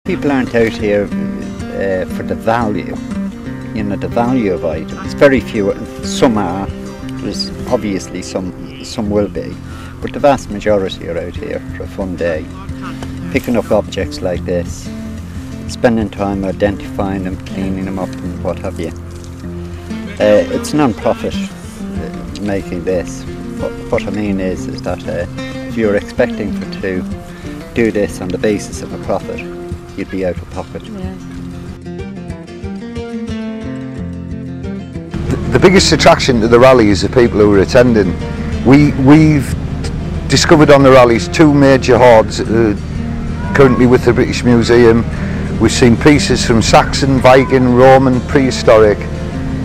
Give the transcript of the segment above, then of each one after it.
People aren't out here for the value, you know, the value of items. Very few, some are, there's obviously some will be, but the vast majority are out here for a fun day, picking up objects like this, spending time identifying them, cleaning them up and what have you. It's non-profit making this. What I mean is that if you're expecting to do this on the basis of a profit, you'd be out of pocket. Yeah. The biggest attraction to the rally is the people who are attending. We've discovered on the rallies two major hoards currently with the British Museum. We've seen pieces from Saxon, Viking, Roman, prehistoric,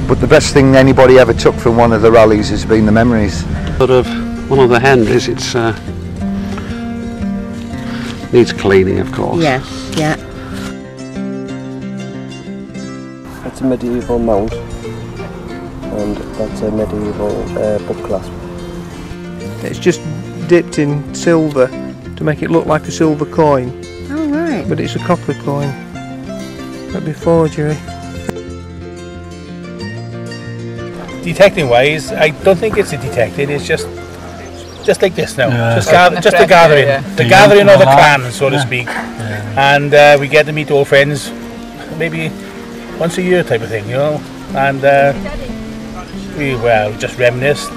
but the best thing anybody ever took from one of the rallies has been the memories. Sort of one of the hand visits needs cleaning, of course. Yes, yeah. That's a medieval mount, and that's a medieval book clasp. It's just dipped in silver to make it look like a silver coin. Oh right. But it's a copper coin. That'd be forgery. Detecting wise, I don't think it's a detecting, it's just like this now. Just a gathering. The gathering of the clan, so to speak. And we get to meet old friends maybe once a year type of thing, you know. And we just reminisce,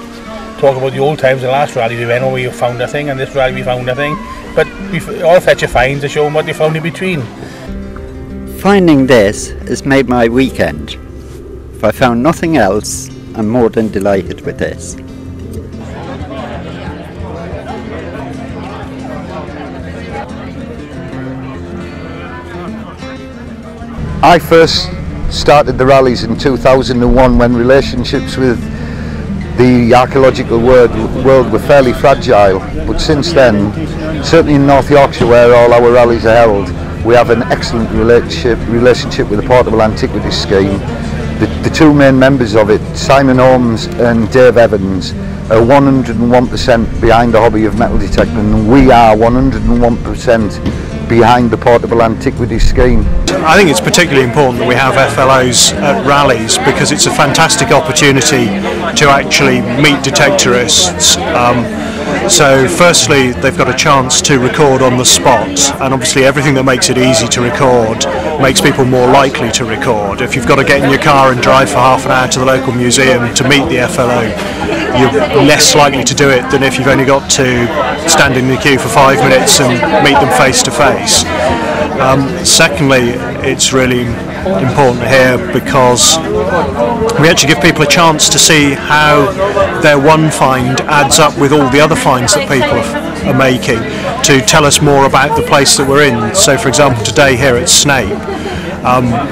talk about the old times. The last rally we went where we found nothing, and this rally we found nothing. But we all fetch a find to show them what they found in between. Finding this has made my weekend. If I found nothing else, I'm more than delighted with this. I first started the rallies in 2001 when relationships with the archaeological world were fairly fragile, but since then, certainly in North Yorkshire where all our rallies are held, we have an excellent relationship with the Portable Antiquities Scheme. The two main members of it, Simon Holmes and Dave Evans, are 101% behind the hobby of metal detecting, and we are 101% behind the Portable Antiquities Scheme. I think it's particularly important that we have FLOs at rallies because it's a fantastic opportunity to actually meet detectorists. So firstly, they've got a chance to record on the spot, and obviously everything that makes it easy to record makes people more likely to record. If you've got to get in your car and drive for half an hour to the local museum to meet the FLO, you're less likely to do it than if you've only got to stand in the queue for 5 minutes and meet them face to face. Secondly, it's really important here because we actually give people a chance to see how their one find adds up with all the other finds that people are making, to tell us more about the place that we're in. So for example, today here at Snape,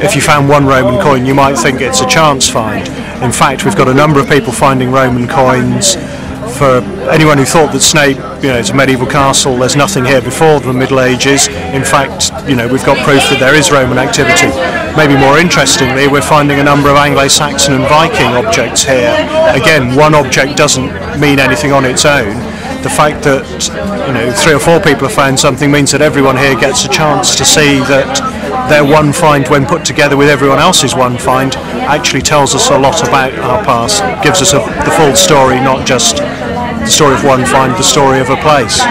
if you found one Roman coin, you might think it's a chance find. In fact, we've got a number of people finding Roman coins. For anyone who thought that Snape, it's a medieval castle, there's nothing here before the Middle Ages. In fact, we've got proof that there is Roman activity. Maybe more interestingly, we're finding a number of Anglo-Saxon and Viking objects here. Again, one object doesn't mean anything on its own. The fact that 3 or 4 people have found something means that everyone here gets a chance to see that their one find, when put together with everyone else's one find, actually tells us a lot about our past. It gives us the full story, not just the story of one find, the story of a place.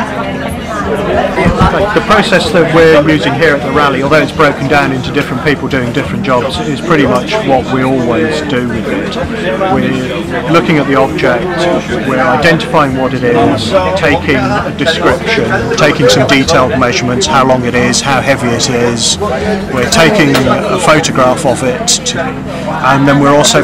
The process that we're using here at the rally, although it's broken down into different people doing different jobs, is pretty much what we always do with it. We're looking at the object, we're identifying what it is, taking a description, taking some detailed measurements, how long it is, how heavy it is. We're taking a photograph of it, and then we're also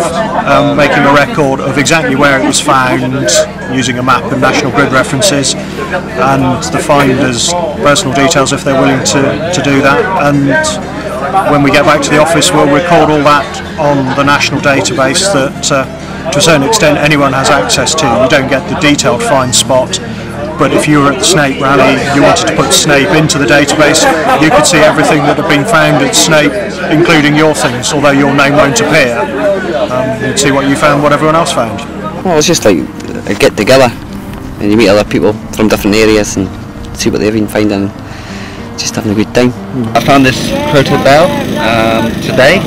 making a record of exactly where it was found using a map and National Grid references, and the finder's personal details if they're willing to do that. And when we get back to the office, we'll record all that on the national database that to a certain extent anyone has access to. You don't get the detailed find spot, but if you were at the Snape rally, you wanted to put Snape into the database, you could see everything that had been found at Snape, including your things, although your name won't appear. You'd see what you found, what everyone else found. Well, it's just like a get together and you meet other people from different areas and see what they've been finding. just having a good time. I found this proto bell today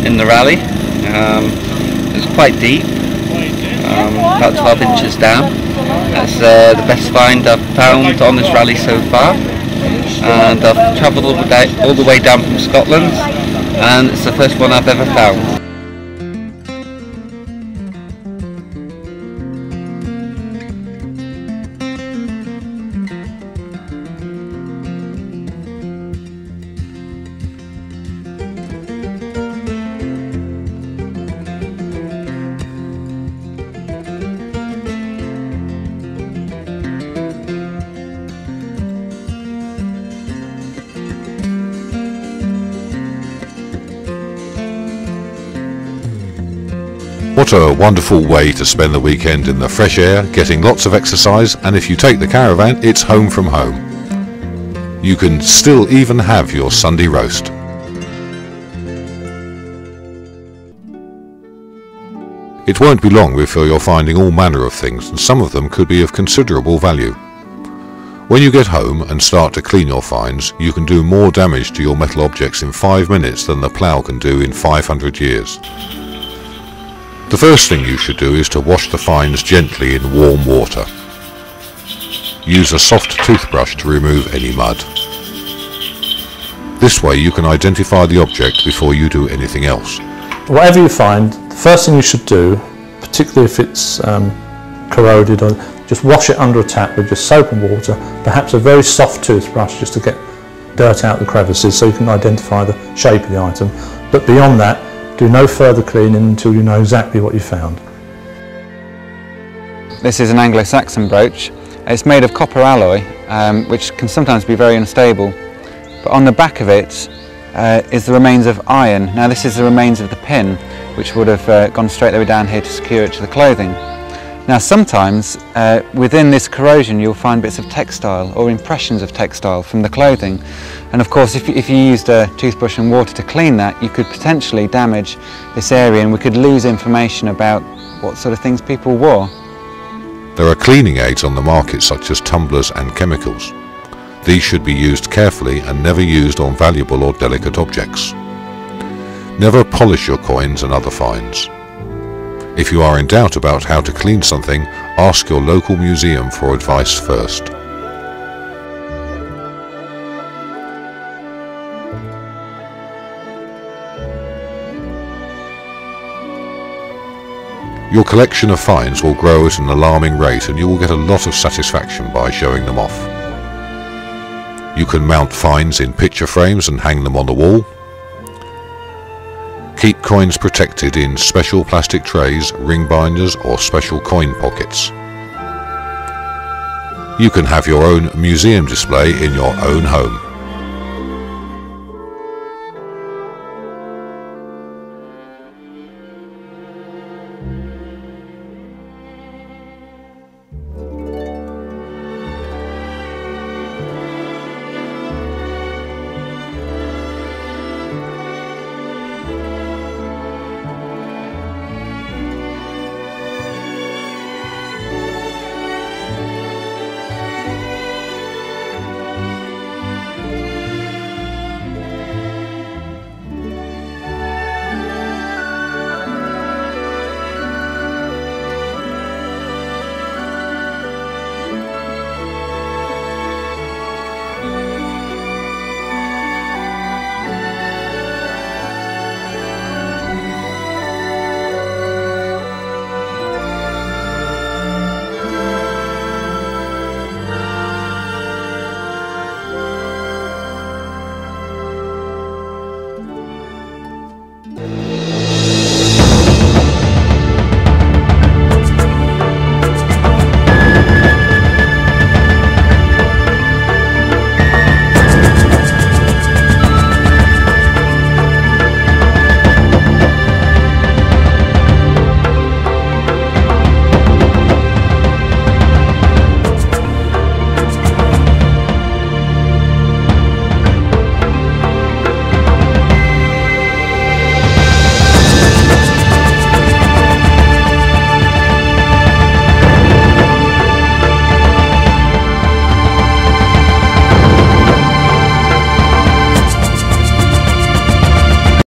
in the rally. It's quite deep, about 12 inches down. That's the best find I've found on this rally so far. And I've travelled all the way down from Scotland, and it's the first one I've ever found. What a wonderful way to spend the weekend in the fresh air, getting lots of exercise, and if you take the caravan, it's home from home. You can still even have your Sunday roast. It won't be long before you're finding all manner of things, and some of them could be of considerable value. When you get home and start to clean your finds, you can do more damage to your metal objects in 5 minutes than the plough can do in 500 years. The first thing you should do is to wash the finds gently in warm water. Use a soft toothbrush to remove any mud. This way you can identify the object before you do anything else. Whatever you find, the first thing you should do, particularly if it's corroded, or just wash it under a tap with just soap and water, perhaps a very soft toothbrush just to get dirt out the crevices so you can identify the shape of the item. But beyond that, do no further cleaning until you know exactly what you found. This is an Anglo-Saxon brooch. It's made of copper alloy, which can sometimes be very unstable. But on the back of it is the remains of iron. Now this is the remains of the pin, which would have gone straight the way down here to secure it to the clothing. Now sometimes within this corrosion you'll find bits of textile or impressions of textile from the clothing, and of course if you used a toothbrush and water to clean that, you could potentially damage this area and we could lose information about what sort of things people wore. There are cleaning aids on the market such as tumblers and chemicals. These should be used carefully and never used on valuable or delicate objects. Never polish your coins and other finds. If you are in doubt about how to clean something, ask your local museum for advice first. Your collection of finds will grow at an alarming rate and you will get a lot of satisfaction by showing them off. You can mount finds in picture frames and hang them on the wall. Keep coins protected in special plastic trays, ring binders or special coin pockets. You can have your own museum display in your own home.